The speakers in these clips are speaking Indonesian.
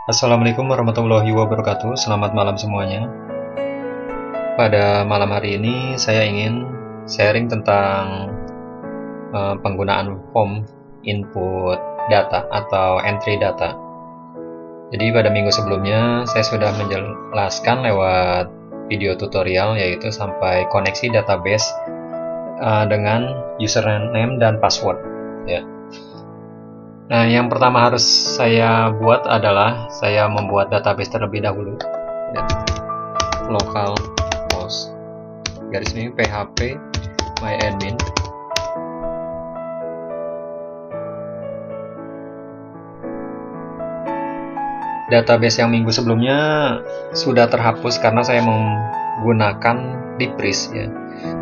Assalamualaikum warahmatullahi wabarakatuh. Selamat malam semuanya. Pada malam hari ini saya ingin sharing tentang penggunaan form input data atau entry data. Jadi pada minggu sebelumnya saya sudah menjelaskan lewat video tutorial, yaitu sampai koneksi database dengan username dan password ya. Nah, yang pertama harus saya buat adalah saya membuat database terlebih dahulu ya. Localhost garis miring php myadmin. Database yang minggu sebelumnya sudah terhapus karena saya menggunakan dpris ya.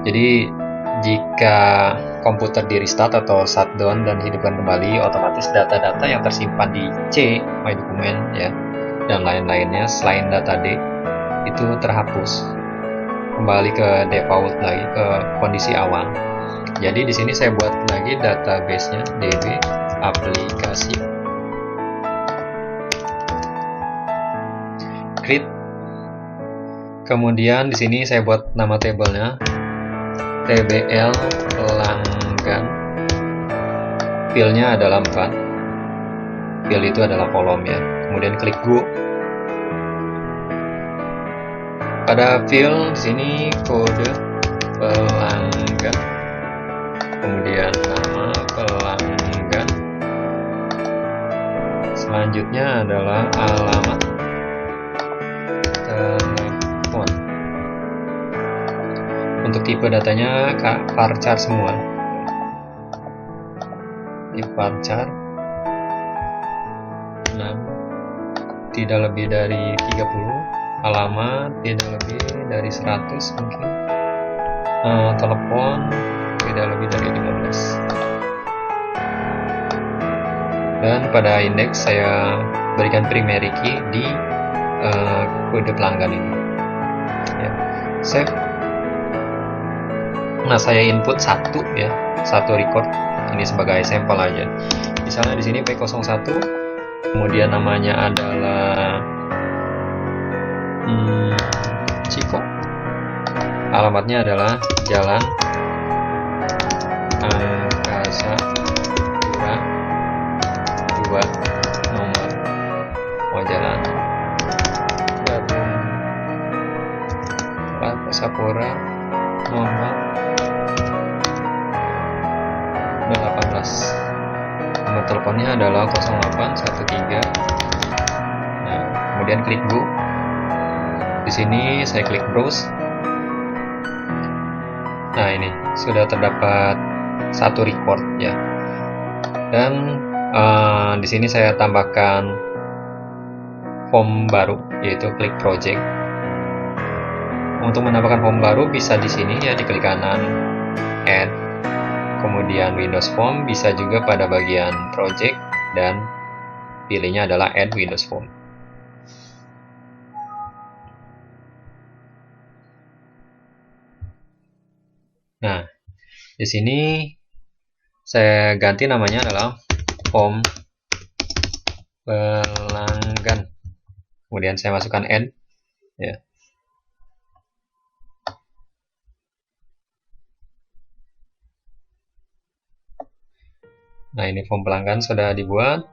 Jadi jika komputer di restart atau shutdown dan hidupkan kembali, otomatis data-data yang tersimpan di C, my document ya, dan lain-lainnya selain data D itu terhapus. Kembali ke default lagi, ke kondisi awal. Jadi di sini saya buat lagi database-nya db aplikasi create. Kemudian di sini saya buat nama tabelnya tbl pelanggan, field-nya adalah 4, field itu adalah kolom ya. Kemudian klik go. Pada field di sini kode pelanggan, kemudian nama pelanggan, selanjutnya adalah alamat telepon. Untuk tipe datanya varchar semua. Tipe varchar 6, tidak lebih dari 30, alamat tidak lebih dari 100 mungkin, telepon tidak lebih dari 15. Dan pada indeks saya berikan primary key di kode pelanggan ini ya. Save. Nah, saya input satu ya, satu record ini sebagai sampel aja. Misalnya di sini P01, kemudian namanya adalah Ciko, alamatnya adalah Jalan Angkasa Pura 2 nomor Jalan Angkasa Pura nomor 18. Nomor teleponnya adalah 0813. Nah, kemudian klik go. Di sini saya klik browse. Nah, ini sudah terdapat satu record ya. Dan di sini saya tambahkan form baru, yaitu klik project. Untuk menambahkan form baru bisa di sini ya, di klik kanan add, kemudian Windows Form, bisa juga pada bagian project dan pilihnya adalah add Windows Form. Nah, di sini saya ganti namanya adalah form pelanggan. Kemudian saya masukkan add ya. Nah, ini form pelanggan sudah dibuat.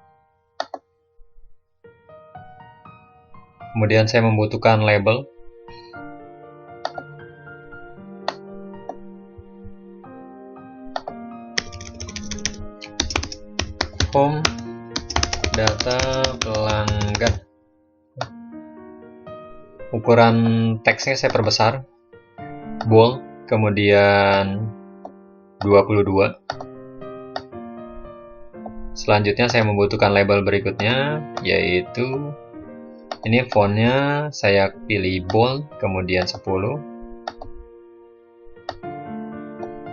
Kemudian saya membutuhkan label. Form data pelanggan. Ukuran teksnya saya perbesar, bold, kemudian 22. Selanjutnya saya membutuhkan label berikutnya, yaitu ini fontnya saya pilih bold, kemudian 10.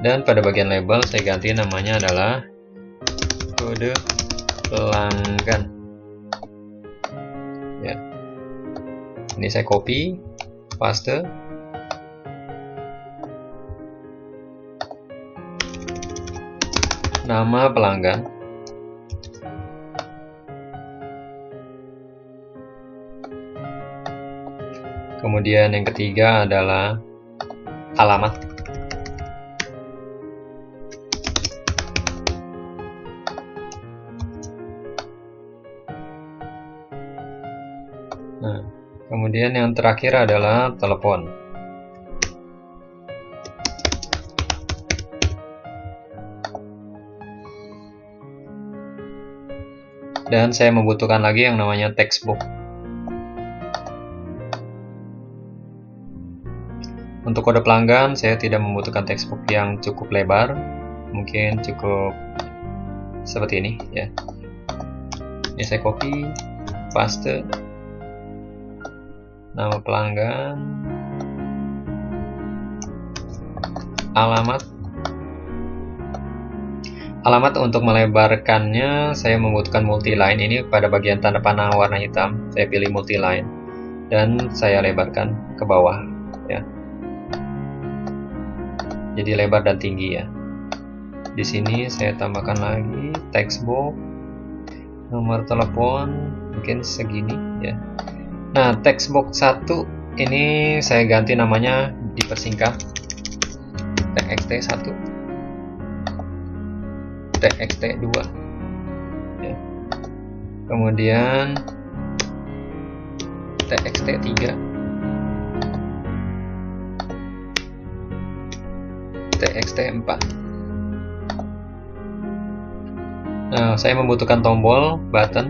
Dan pada bagian label saya ganti namanya adalah kode pelanggan ya. Ini saya copy, paste. Nama pelanggan, Kemudian yang ketiga adalah alamat. Nah, kemudian yang terakhir adalah telepon. Dan saya membutuhkan lagi yang namanya textbook. Untuk kode pelanggan, saya tidak membutuhkan textbook yang cukup lebar, mungkin cukup seperti ini ya. Ini saya copy, paste, nama pelanggan, alamat. Alamat untuk melebarkannya saya membutuhkan multiline. Ini pada bagian tanda panah warna hitam, saya pilih multiline dan saya lebarkan ke bawah ya. Jadi lebar dan tinggi ya. Di sini saya tambahkan lagi textbook, nomor telepon mungkin segini ya. Nah, textbook 1 ini saya ganti namanya, dipersingkat txt1, txt2 ya. Kemudian txt3, txt4. Nah, saya membutuhkan tombol, button,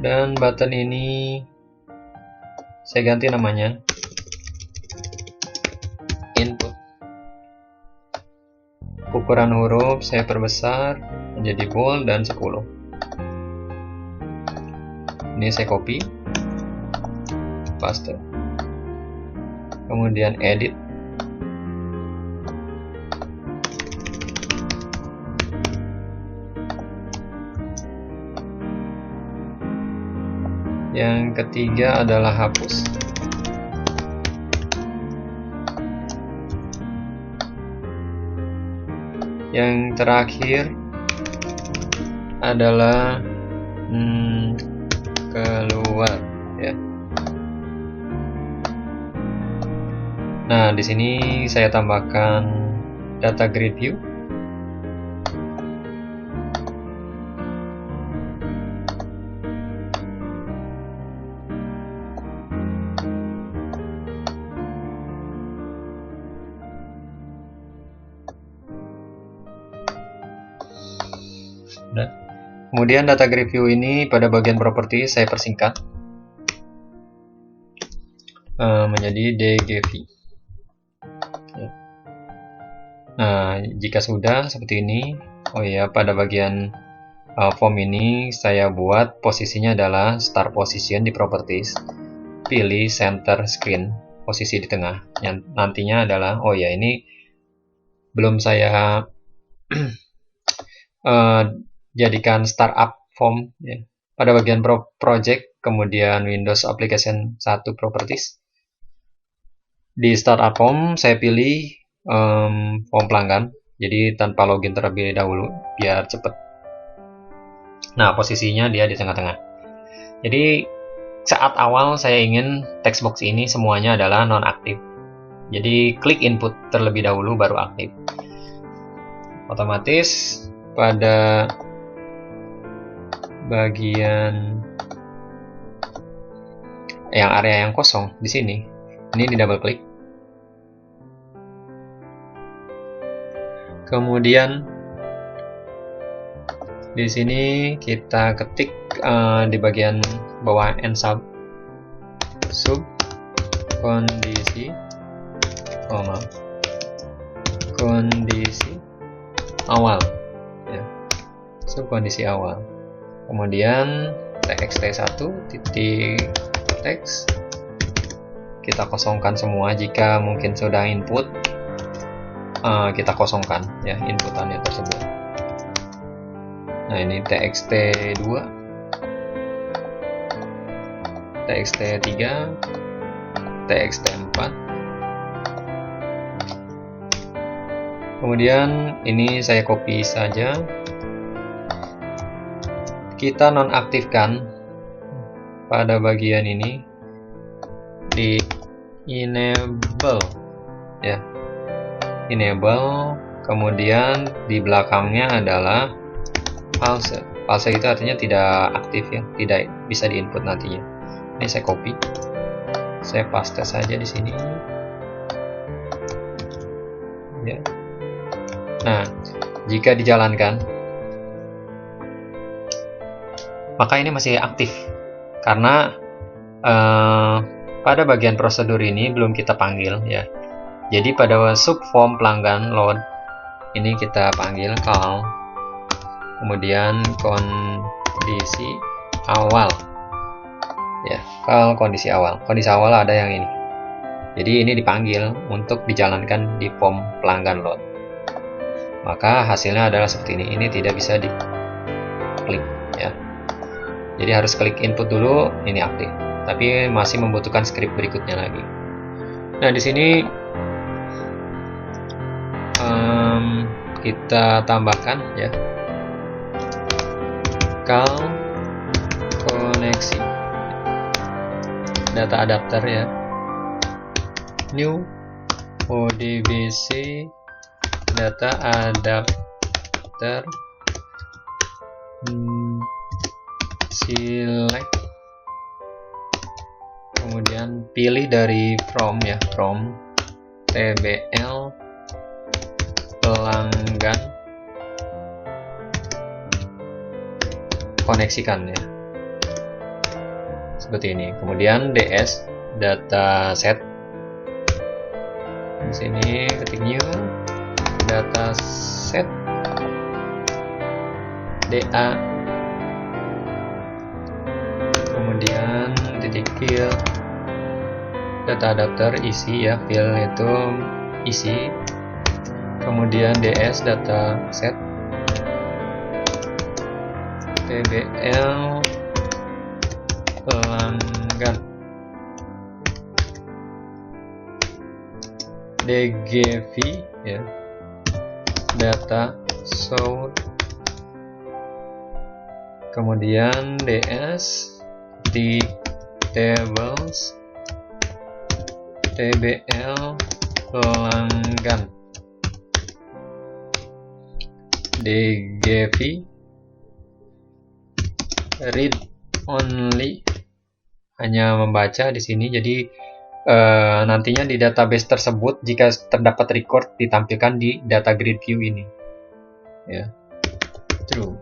dan button ini saya ganti namanya input. Ukuran huruf saya perbesar menjadi bold dan 10. Ini saya copy, paste, kemudian edit. Yang ketiga adalah hapus. Yang terakhir adalah keluar ya. Nah, di sini saya tambahkan data grid view. Kemudian data grid view ini pada bagian properti saya persingkat menjadi DGV. Nah, jika sudah seperti ini, oh ya, pada bagian form ini saya buat posisinya adalah start position di properties, pilih center screen, posisi di tengah. Yang nantinya adalah, oh ya, ini belum saya jadikan startup form ya. Pada bagian project, kemudian Windows Application 1 Properties, di startup form saya pilih form pelanggan, jadi tanpa login terlebih dahulu biar cepet. Nah, posisinya dia di tengah-tengah. Jadi saat awal saya ingin text box ini semuanya adalah non-aktif, jadi klik input terlebih dahulu baru aktif. Otomatis pada bagian yang area yang kosong di sini, ini di double klik. Kemudian di sini kita ketik di bagian bawah n sub kondisi kondisi awal ya, kondisi awal. Kemudian txt1 titik teks kita kosongkan semua. Jika mungkin sudah input, kita kosongkan ya inputannya tersebut. Nah, ini txt2, txt3, txt4. Kemudian ini saya copy saja kita nonaktifkan pada bagian ini di enable ya, enable, kemudian di belakangnya adalah false. False itu artinya tidak aktif ya, tidak bisa diinput nantinya. Ini saya copy, saya paste saja di sini ya. Nah, jika dijalankan maka ini masih aktif karena pada bagian prosedur ini belum kita panggil ya. Jadi pada subform pelanggan load ini kita panggil call, kemudian kondisi awal ya, call kondisi awal. Kondisi awal ada yang ini, jadi ini dipanggil untuk dijalankan di form pelanggan load, maka hasilnya adalah seperti ini. Ini tidak bisa diklik ya, jadi harus klik input dulu, ini aktif, tapi masih membutuhkan script berikutnya lagi. Nah, di sini kita tambahkan ya, call koneksi data adapter ya, new ODBC data adapter, select, kemudian pilih dari from ya, from TBL pelanggan, koneksikan ya, seperti ini. Kemudian DS data set, di sini ketik new data set DA, kemudian titik fill data adapter isi ya, fill itu isi, kemudian DS data set TBL pelanggan, DGV ya, data source, kemudian DS di tables TBL pelanggan, DGV read only, hanya membaca di sini. Jadi nantinya di database tersebut jika terdapat record ditampilkan di data grid view ini ya, true.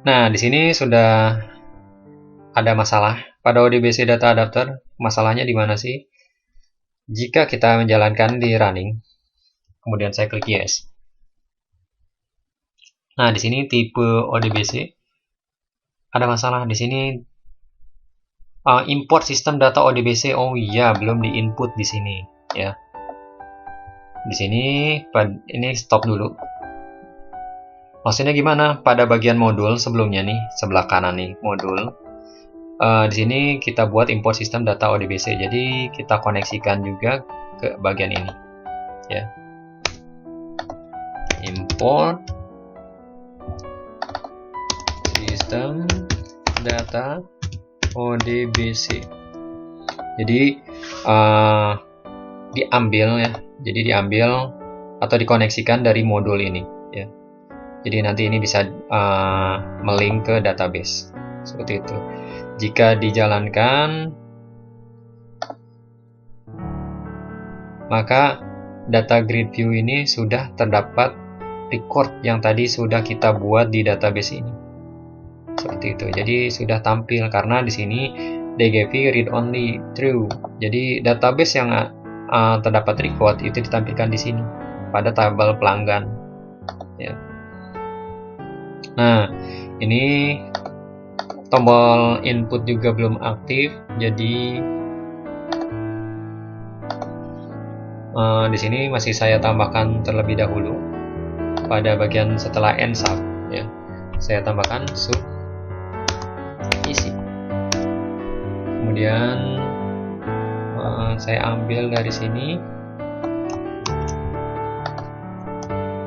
Nah, di sini sudah ada masalah pada ODBC data adapter. Masalahnya di mana sih? Jika kita menjalankan di running, kemudian saya klik yes. Nah, di sini tipe ODBC ada masalah di sini. Import sistem data ODBC, oh iya, belum di input di sini ya. Di sini ini stop dulu. Maksudnya gimana? Pada bagian modul sebelumnya nih, sebelah kanan nih modul. Di sini kita buat import sistem data ODBC. Jadi kita koneksikan juga ke bagian ini ya. Import sistem data ODBC. Jadi diambil ya. Jadi diambil atau dikoneksikan dari modul ini ya. Jadi nanti ini bisa melink ke database seperti itu. Jika dijalankan, maka data grid view ini sudah terdapat record yang tadi sudah kita buat di database ini. Seperti itu. Jadi sudah tampil karena di sini DGV read only true. Jadi database yang terdapat record itu ditampilkan di sini pada tabel pelanggan. Ya. Nah, ini tombol input juga belum aktif. Jadi di sini masih saya tambahkan terlebih dahulu pada bagian setelah end sub. Ya. Saya tambahkan sub isi, kemudian saya ambil dari sini,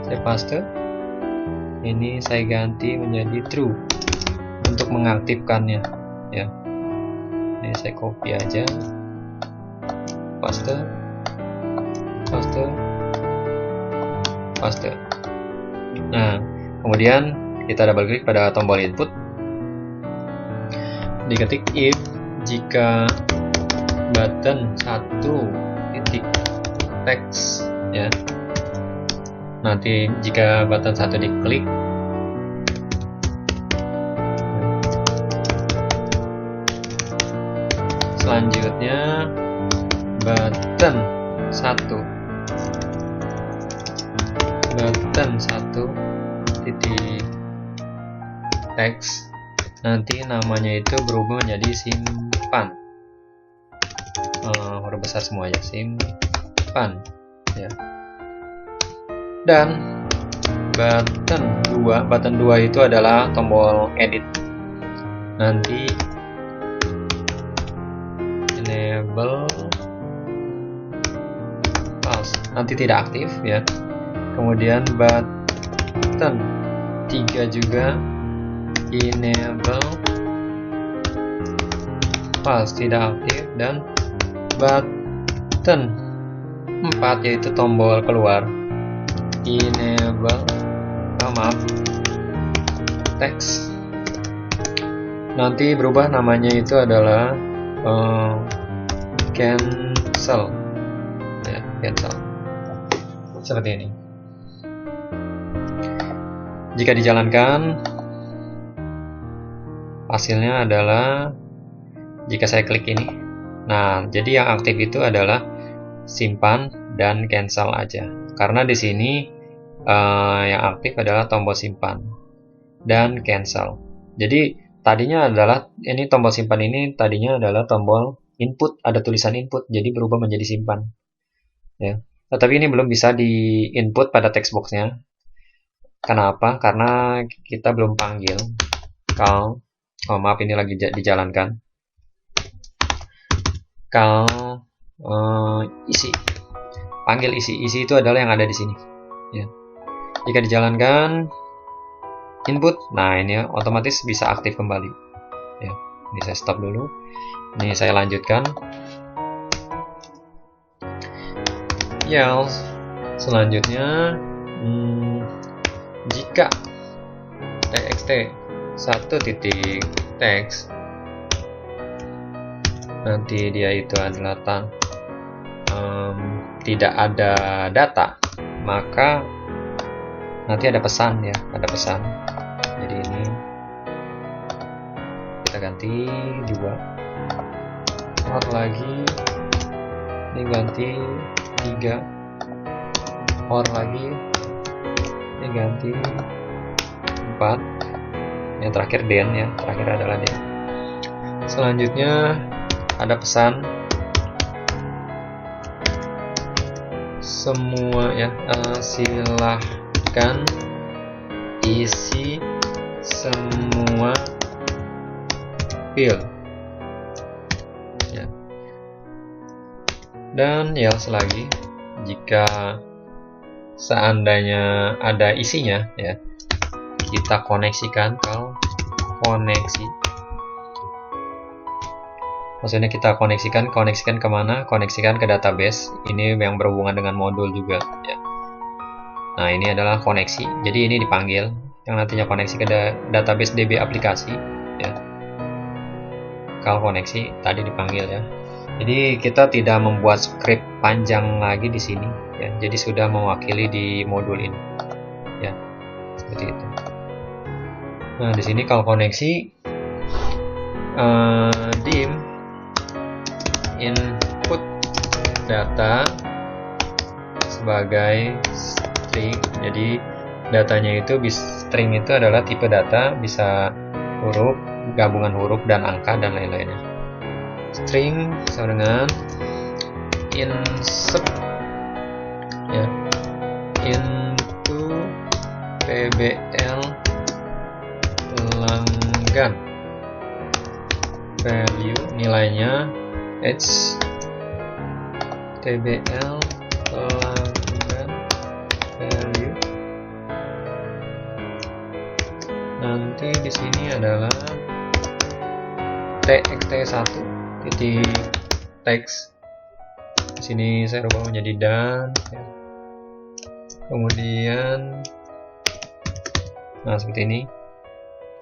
saya paste, ini saya ganti menjadi true untuk mengaktifkannya ya. Ini saya copy aja, paste, nah kemudian kita double klik pada tombol input, diketik if jika button 1 titik text ya. Nanti jika button 1 diklik, selanjutnya button 1 titik text, nanti namanya itu berubah menjadi simpan, huruf besar semuanya, simpan ya. Dan button 2 itu adalah tombol edit, nanti enable false, nanti tidak aktif ya. Kemudian button 3 juga enable false, tidak aktif. Dan button 4 yaitu tombol keluar, enable text, nanti berubah namanya itu adalah cancel ya, cancel seperti ini. Jika dijalankan, hasilnya adalah jika saya klik ini, nah jadi yang aktif itu adalah simpan dan cancel aja, karena di sini yang aktif adalah tombol simpan dan cancel. Jadi tadinya adalah ini tombol simpan, ini tadinya adalah tombol input, ada tulisan input, jadi berubah menjadi simpan ya. Tetapi ini belum bisa di input pada text boxnya. Kenapa? Karena kita belum panggil call, maaf ini lagi dijalankan, call isi, panggil isi itu adalah yang ada di sini ya. Jika dijalankan input, nah ini ya, otomatis bisa aktif kembali ya. Ini saya stop dulu, ini saya lanjutkan ya. Selanjutnya jika txt 1 titik text, nanti dia itu adalah tidak ada data, maka nanti ada pesan ya, ada pesan. Jadi ini kita ganti 2, or lagi ini ganti 3, or lagi ini ganti 4, yang terakhir den ya, terakhir adalah den. Selanjutnya ada pesan semua ya, silahkan isi semua field ya. Dan ya selagi jika seandainya ada isinya ya, kita koneksikan ke koneksi, maksudnya kita koneksikan kemana? Koneksikan ke database, ini yang berhubungan dengan modul juga ya. Nah ini adalah koneksi, jadi ini dipanggil yang nantinya koneksi ke database DB aplikasi ya. Kalau koneksi tadi dipanggil ya. Jadi kita tidak membuat script panjang lagi di sini ya, jadi sudah mewakili di modul ini ya, seperti itu. Nah di sini kalau koneksi dim input data sebagai string, jadi datanya itu string itu adalah tipe data, bisa huruf, gabungan huruf dan angka dan lain-lainnya. String sama dengan insert ya, into pbl pelanggan, value nilainya h tbl pelanggan value nanti di sini adalah txt1 titik text. Di sini saya rubah menjadi dan, ya. Kemudian nah seperti ini.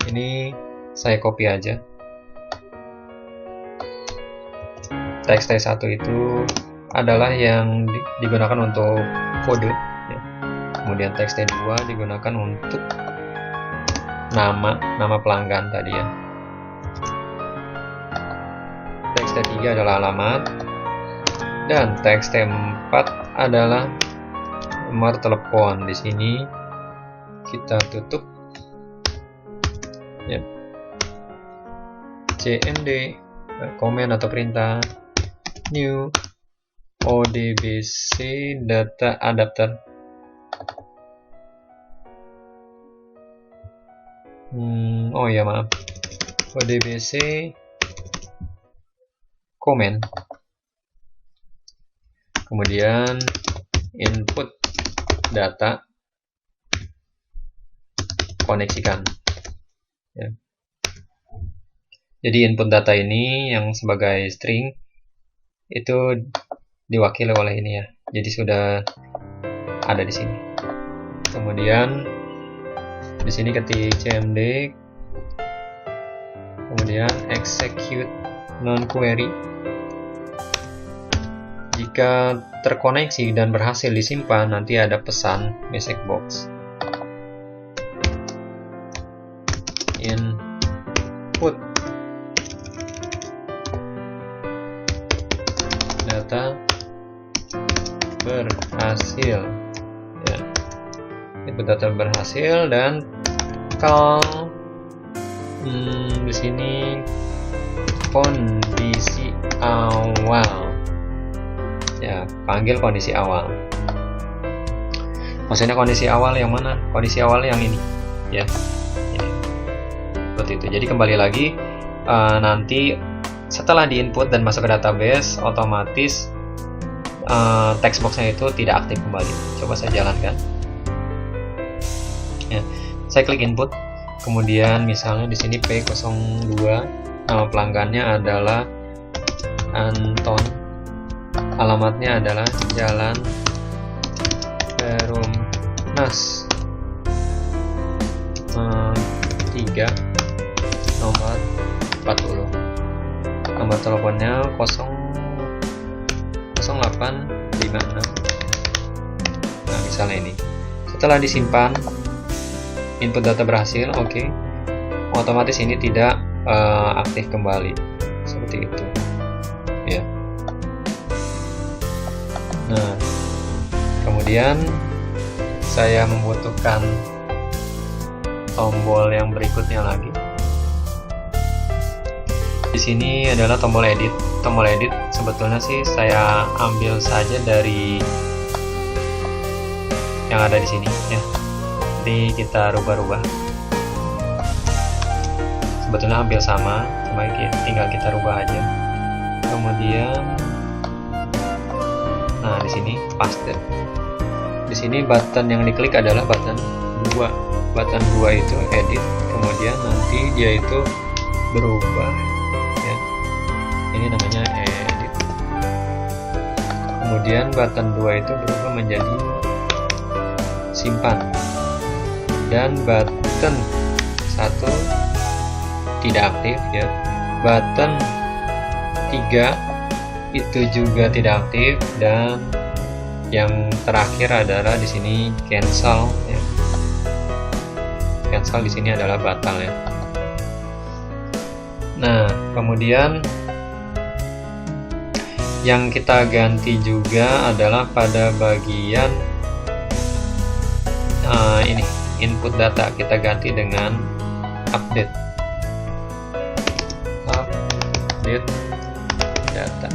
Ini saya copy aja. Txt1 itu adalah yang digunakan untuk kode, ya. Kemudian txt2 digunakan untuk nama pelanggan tadi, ya. Txt3 adalah alamat, dan txt4 adalah nomor telepon. Di sini kita tutup, ya. cmd komen atau perintah new odbc data adapter. Oh ya, maaf, odbc komen, kemudian input data, koneksikan, ya. Jadi input data ini yang sebagai string itu diwakili oleh ini, ya. Jadi sudah ada di sini. Kemudian di sini ketik cmd, kemudian execute non query. Jika terkoneksi dan berhasil disimpan, nanti ada pesan message box. Input data berhasil, ya. Input data berhasil, dan call di sini kondisi awal, ya, panggil kondisi awal. Maksudnya kondisi awal yang mana? Kondisi awal yang ini, ya. Seperti itu. Jadi kembali lagi, nanti setelah diinput dan masuk ke database, otomatis text boxnya itu tidak aktif kembali. Coba saya jalankan, ya. Saya klik input, kemudian misalnya di sini P02, nama pelanggannya adalah Anton, alamatnya adalah Jalan Perumnas 3, nomor 40. Nomor teleponnya 0856. Nah, misalnya ini. Setelah disimpan, input data berhasil, oke. Otomatis ini tidak aktif kembali, seperti itu, ya. Nah, kemudian saya membutuhkan tombol yang berikutnya lagi. Di sini adalah tombol edit. Tombol edit sebetulnya sih saya ambil saja dari yang ada di sini, ya. Jadi kita rubah-rubah. Sebetulnya hampir sama, cuma tinggal kita rubah aja. Kemudian, nah di sini paste. Di sini button yang diklik adalah button 2. Button 2 itu edit. Kemudian nanti dia itu berubah, ya. Ini namanya edit. Kemudian button 2 itu berubah menjadi simpan. Dan button 1 tidak aktif, ya. Button 3 itu juga tidak aktif, dan yang terakhir adalah di sini cancel, ya. Cancel di sini adalah batal, ya. Nah, kemudian yang kita ganti juga adalah pada bagian ini, input data, kita ganti dengan update data,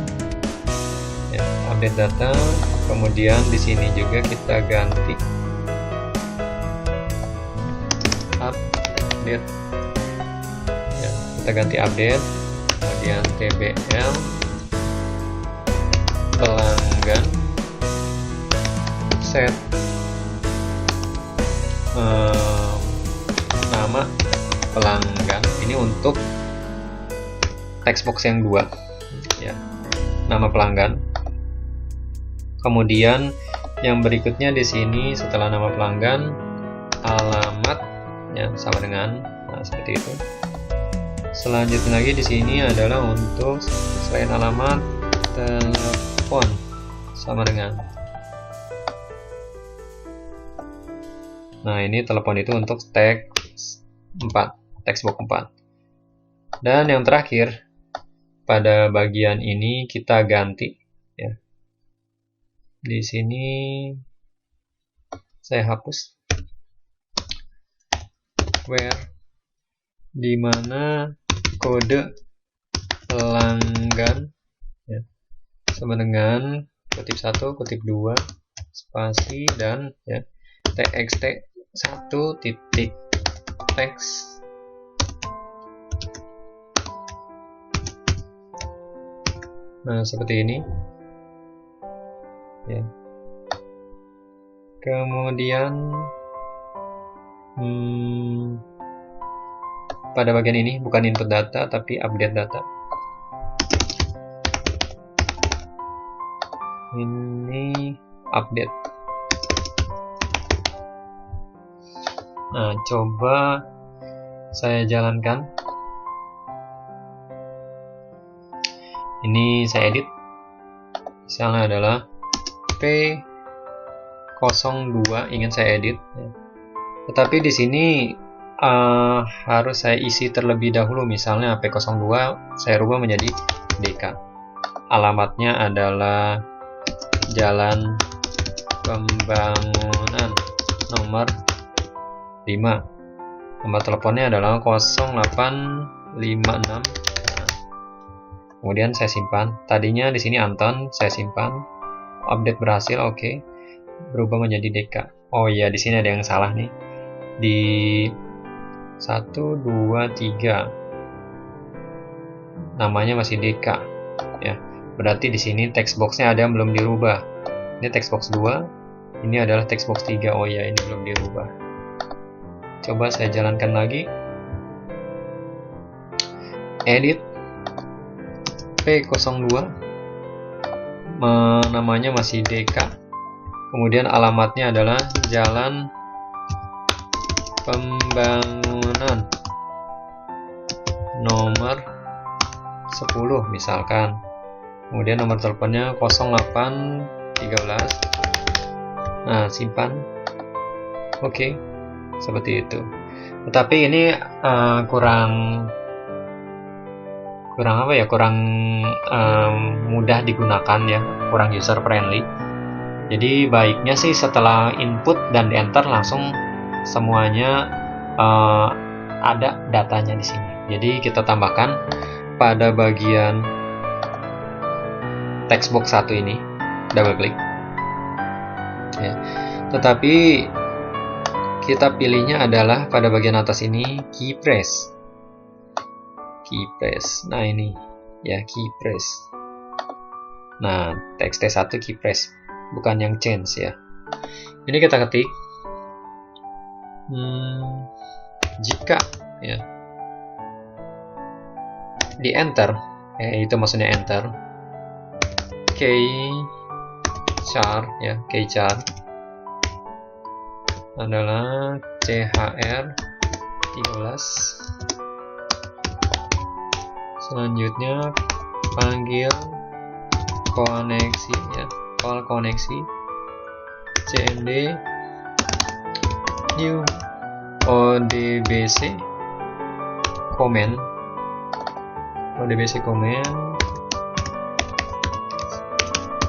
ya, update data. Kemudian di sini juga kita ganti update, ya, kita ganti update. Kemudian tbl pelanggan set nama pelanggan. Ini untuk text box yang 2 ya, nama pelanggan. Kemudian yang berikutnya di sini setelah nama pelanggan, alamat ya sama dengan, nah seperti itu. Selanjutnya lagi di sini adalah untuk selain alamat, telepon sama dengan. Nah, ini telepon itu untuk teks 4, text box 4. Dan yang terakhir, pada bagian ini kita ganti ya. Di sini saya hapus where, di mana kode pelanggan ya, sama dengan kutip 1, kutip 2, spasi, dan ya, txt 1 titik teks nah seperti ini ya. Kemudian pada bagian ini bukan input data tapi update data. Ini update. Nah, coba saya jalankan. Ini saya edit. Misalnya adalah P02 ingin saya edit. Tetapi di sini harus saya isi terlebih dahulu. Misalnya P02 saya rubah menjadi DK. Alamatnya adalah Jalan Pembangunan nomor 5. Nomor teleponnya adalah 0856. Nah, kemudian saya simpan. Tadinya di sini Anton, saya simpan. Update berhasil, oke. Berubah menjadi DK. Oh iya, di sini ada yang salah nih. Di 1, 2, 3 namanya masih DK ya. Berarti di sini text boxnya ada yang belum dirubah. Ini text box 2, ini adalah text box 3. Oh ya, ini belum dirubah. Coba saya jalankan lagi. Edit P02, namanya masih DK. Kemudian alamatnya adalah Jalan Pembangunan nomor 10 misalkan. Kemudian nomor teleponnya 0813. Nah, simpan. Oke, seperti itu. Tetapi ini kurang apa ya? Kurang mudah digunakan ya, kurang user friendly. Jadi baiknya sih setelah input dan di enter langsung semuanya ada datanya di sini. Jadi kita tambahkan pada bagian text box 1 ini, double klik ya. Tetapi kita pilihnya adalah pada bagian atas ini key press. Nah ini ya, key press. Nah, txt1 key press, bukan yang change ya. Ini kita ketik jika ya di enter itu maksudnya enter keychar ya, keychar adalah CHR 13. Selanjutnya panggil koneksi ya, call koneksi CMD new ODBC comment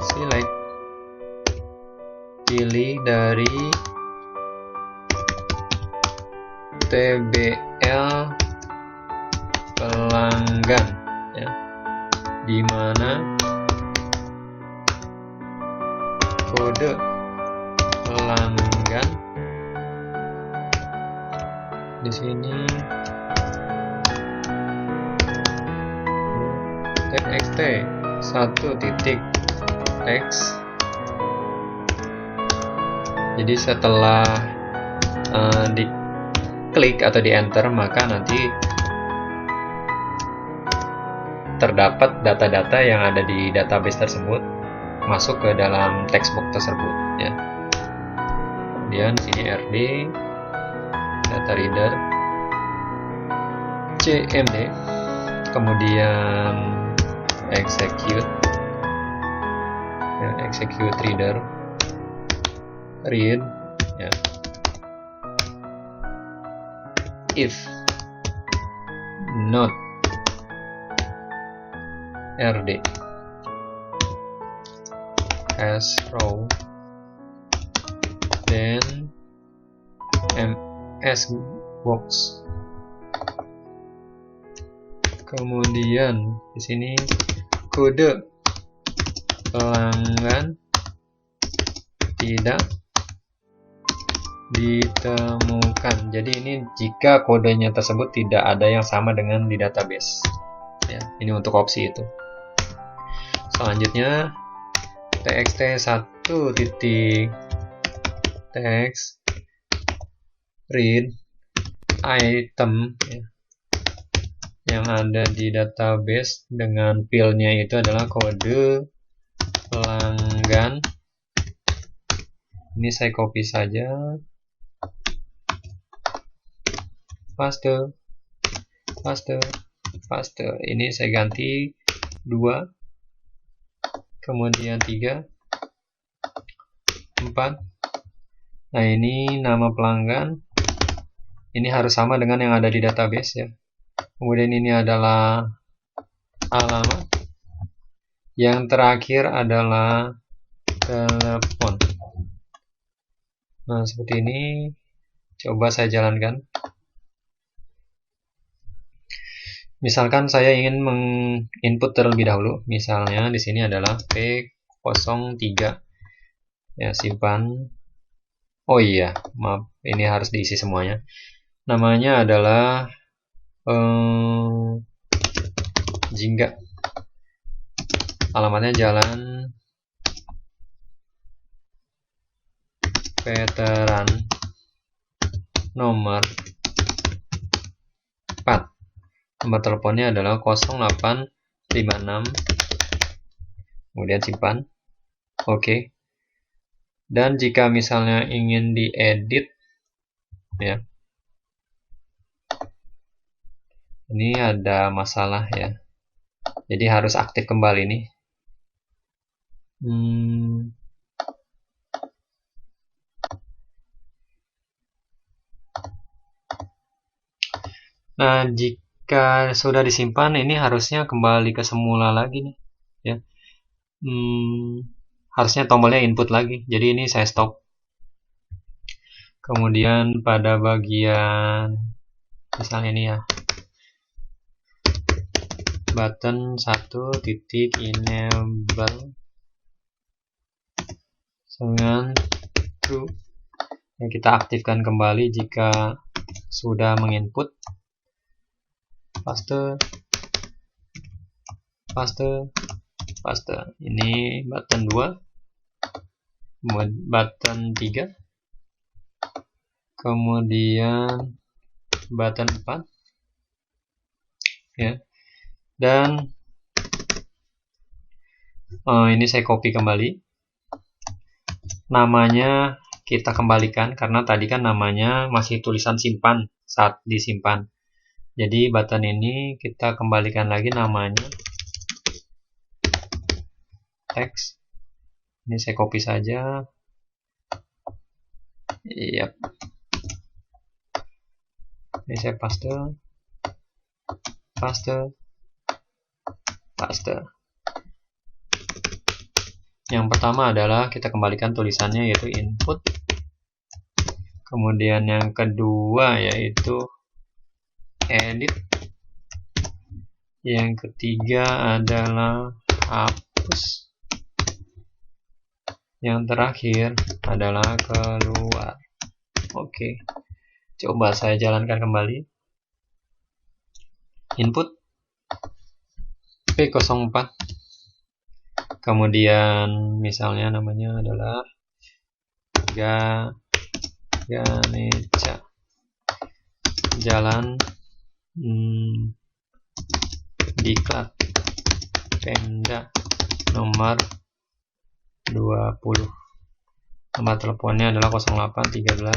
select, pilih dari TBL pelanggan ya, di mana kode pelanggan di sini txt 1 titik teks. Jadi setelah klik atau di enter, maka nanti terdapat data-data yang ada di database tersebut masuk ke dalam textbook tersebut ya. Kemudian sini RD, data reader, CMD, kemudian execute ya, execute reader, read ya, if not RD as row, then ms box. Kemudian di sini kode pelanggan tidak ditemukan. Jadi ini jika kodenya tersebut tidak ada yang sama dengan di database ya, ini untuk opsi itu. Selanjutnya txt1 titik text read item ya, yang ada di database dengan field-nya itu adalah kode pelanggan. Ini saya copy saja, paste. Ini saya ganti 2, kemudian 3, 4. Nah, ini nama pelanggan. Ini harus sama dengan yang ada di database ya. Kemudian ini adalah alamat. Yang terakhir adalah telepon. Nah, seperti ini. Coba saya jalankan. Misalkan saya ingin menginput terlebih dahulu. Misalnya di sini adalah P03. Ya, simpan. Oh iya, maaf. Ini harus diisi semuanya. Namanya adalah Jingga. Alamatnya Jalan Veteran nomor 4. Nomor teleponnya adalah 0856. Kemudian simpan. Oke. Dan jika misalnya ingin diedit ya, ini ada masalah ya, jadi harus aktif kembali nih. Nah, jika sudah disimpan, ini harusnya kembali ke semula lagi nih ya. Harusnya tombolnya input lagi, jadi ini saya stop. Kemudian pada bagian misalnya ini ya, button 1 titik enable dengan true yang kita aktifkan kembali jika sudah menginput. Paste. Ini button 2, button 3, kemudian button 4 ya. Dan ini saya copy kembali. Namanya kita kembalikan karena tadi kan namanya masih tulisan simpan saat disimpan. Jadi button ini kita kembalikan lagi namanya text. Ini saya copy saja. Yap. Ini saya paste. Yang pertama adalah kita kembalikan tulisannya yaitu input. Kemudian yang kedua yaitu edit. Yang ketiga adalah hapus. Yang terakhir adalah keluar. Oke. Coba saya jalankan kembali. Input P04. Kemudian misalnya namanya adalah Ganeca. Jalan Diklat Pemda nomor 20. Nomor teleponnya adalah 0813.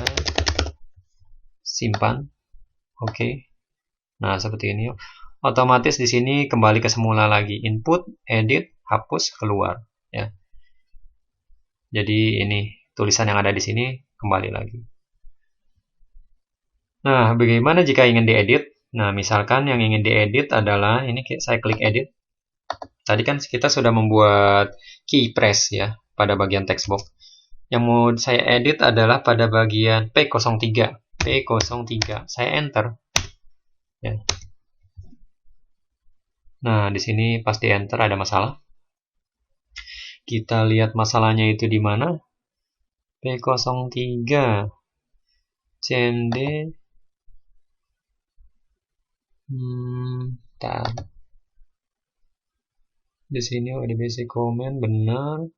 Simpan. Oke. Nah, seperti ini. Otomatis di sini kembali ke semula lagi. Input, edit, hapus, keluar, ya. Jadi ini tulisan yang ada di sini kembali lagi. Nah, bagaimana jika ingin diedit? Nah, misalkan yang ingin diedit adalah ini, saya klik edit. Tadi kan kita sudah membuat key press ya pada bagian text box. Yang mau saya edit adalah pada bagian P03. P03. Saya enter. Ya. Nah, di sini pasti enter ada masalah. Kita lihat masalahnya itu di mana? P03. CMD. Di sini ada basic comment, benar.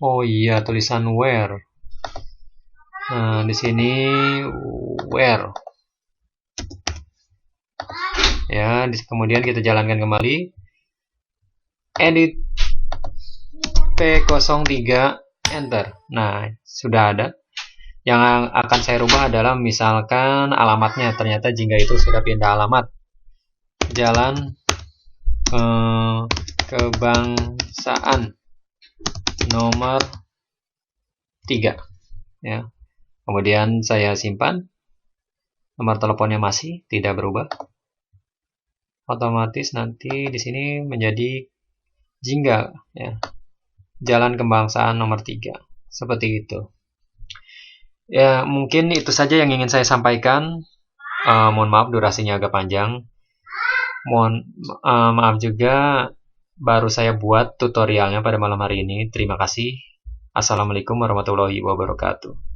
Oh iya, tulisan where. Nah, di sini where. Ya, kemudian kita jalankan kembali. Edit P03, enter. Nah, sudah ada. Yang akan saya rubah adalah misalkan alamatnya. Ternyata jika itu sudah pindah alamat. Jalan Kebangsaan nomor 3. Ya. Kemudian saya simpan. Nomor teleponnya masih tidak berubah. Otomatis nanti di sini menjadi Jingga, ya. Jalan Kebangsaan nomor 3. Seperti itu. Ya, mungkin itu saja yang ingin saya sampaikan. Mohon maaf durasinya agak panjang. Maaf juga baru saya buat tutorialnya pada malam hari ini. Terima kasih. Assalamualaikum warahmatullahi wabarakatuh.